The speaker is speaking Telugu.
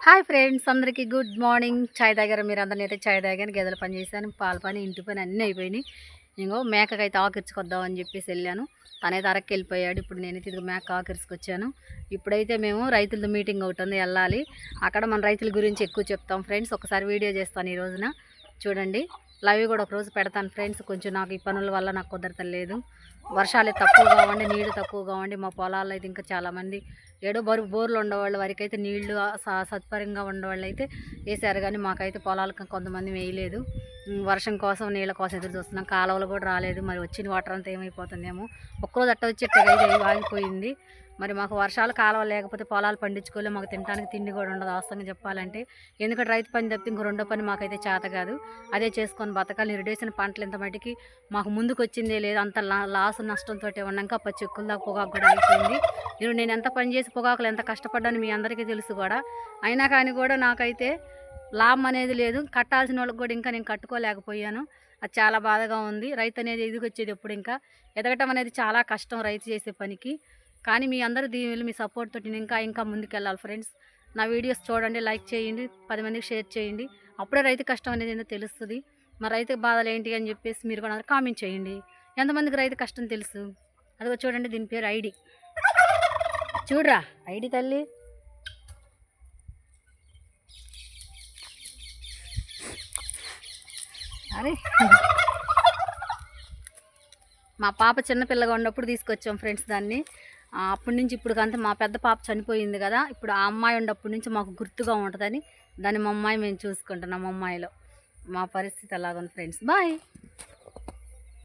హాయ్ ఫ్రెండ్స్, అందరికీ గుడ్ మార్నింగ్. చాయ్ తాగారు మీరు అందరినైతే? చాయ్ తాగాను, గేదెల పని చేశాను, పాల పని, ఇంటి పని అన్నీ అయిపోయినాయి. ఇంకో మేకకైతే ఆకిర్చుకొద్దామని చెప్పేసి వెళ్ళాను. తనైతే అరక్కి వెళ్ళిపోయాడు. ఇప్పుడు నేనైతే ఇది మేక ఆకిర్చుకొచ్చాను. ఇప్పుడైతే మేము రైతులతో మీటింగ్ ఒకటి ఉంది, వెళ్ళాలి. అక్కడ మన రైతుల గురించి ఎక్కువ చెప్తాం ఫ్రెండ్స్. ఒకసారి వీడియో చేస్తాను ఈ రోజున, చూడండి. లైవ్ కూడా ఒకరోజు పెడతాను ఫ్రెండ్స్. కొంచెం నాకు ఈ పనుల వల్ల నాకు కుదరతలేదు. వర్షాలు తక్కువగా ఉండి, నీళ్లు తక్కువగా ఉండి, మా పొలాల్లో అయితే ఇంకా చాలామంది ఏడో బోర్లు ఉండేవాళ్ళు, వారికి అయితే నీళ్లు సత్పరంగా ఉండేవాళ్ళు అయితే వేసారు. కానీ మాకైతే పొలాలకు కొంతమంది వేయలేదు. వర్షం కోసం, నీళ్ళ కోసం ఎదురు చూస్తున్నాం. కాలువలు కూడా రాలేదు. మరి వచ్చిన వాటర్ అంతా ఏమైపోతుందేమో. ఒక్కరోజు అట్ట వచ్చి ఆగిపోయింది. మరి మాకు వర్షాలు కాలువ లేకపోతే పొలాలు పండించుకోలేము. మాకు తినడానికి తిండి కూడా ఉండదు వాస్తవంగా చెప్పాలంటే. ఎందుకంటే రైతు పని తప్పితే ఇంకో రెండో పని మాకైతే చేత కాదు. అదే చేసుకొని బతకాలి. నిర్డేసిన పంటలు ఇంత మటుకి మాకు ముందుకు వచ్చిందే లేదు. అంత లాస్ నష్టంతో ఉన్నాక చెక్కుల దాకా పొగాకు కూడా అయిపోయింది. నేను ఎంత పని చేసి పొగాకులు ఎంత కష్టపడ్డాను మీ అందరికీ తెలుసు కూడా. అయినా కానీ కూడా నాకైతే లాభం అనేది లేదు. కట్టాల్సిన వాళ్ళకి కూడా ఇంకా నేను కట్టుకోలేకపోయాను. అది చాలా బాధగా ఉంది. రైతు అనేది ఎదిగొచ్చేది ఎప్పుడు ఇంకా ఎదగటం అనేది చాలా కష్టం రైతు చేసే పనికి. కానీ మీ అందరూ దీనివల్ల మీ సపోర్ట్ తోటి నేను ఇంకా ముందుకెళ్ళాలి ఫ్రెండ్స్. నా వీడియోస్ చూడండి, లైక్ చేయండి, 10 మందికి షేర్ చేయండి. అప్పుడే రైతు కష్టం అనేది ఏంటో తెలుస్తుంది. మరి రైతు బాధలు ఏంటి అని చెప్పేసి మీరు కూడా కామెంట్ చేయండి. ఎంతమందికి రైతు కష్టం తెలుసు? అదిగో చూడండి, దీని పేరు ఐడి. చూడరా ఐడి తల్లి. అరే, మా పాప చిన్నపిల్లగా ఉన్నప్పుడు తీసుకొచ్చాం ఫ్రెండ్స్ దాన్ని. అప్పటి నుంచి ఇప్పుడు కంటే మా పెద్ద పాప చనిపోయింది కదా, ఇప్పుడు ఆ అమ్మాయి ఉన్నప్పటి నుంచి మాకు గుర్తుగా ఉంటుందని దాన్ని మా అమ్మాయి మేము చూసుకుంటున్నాం. మా అమ్మాయిలో మా పరిస్థితి అలాగుంది ఫ్రెండ్స్. బాయ్.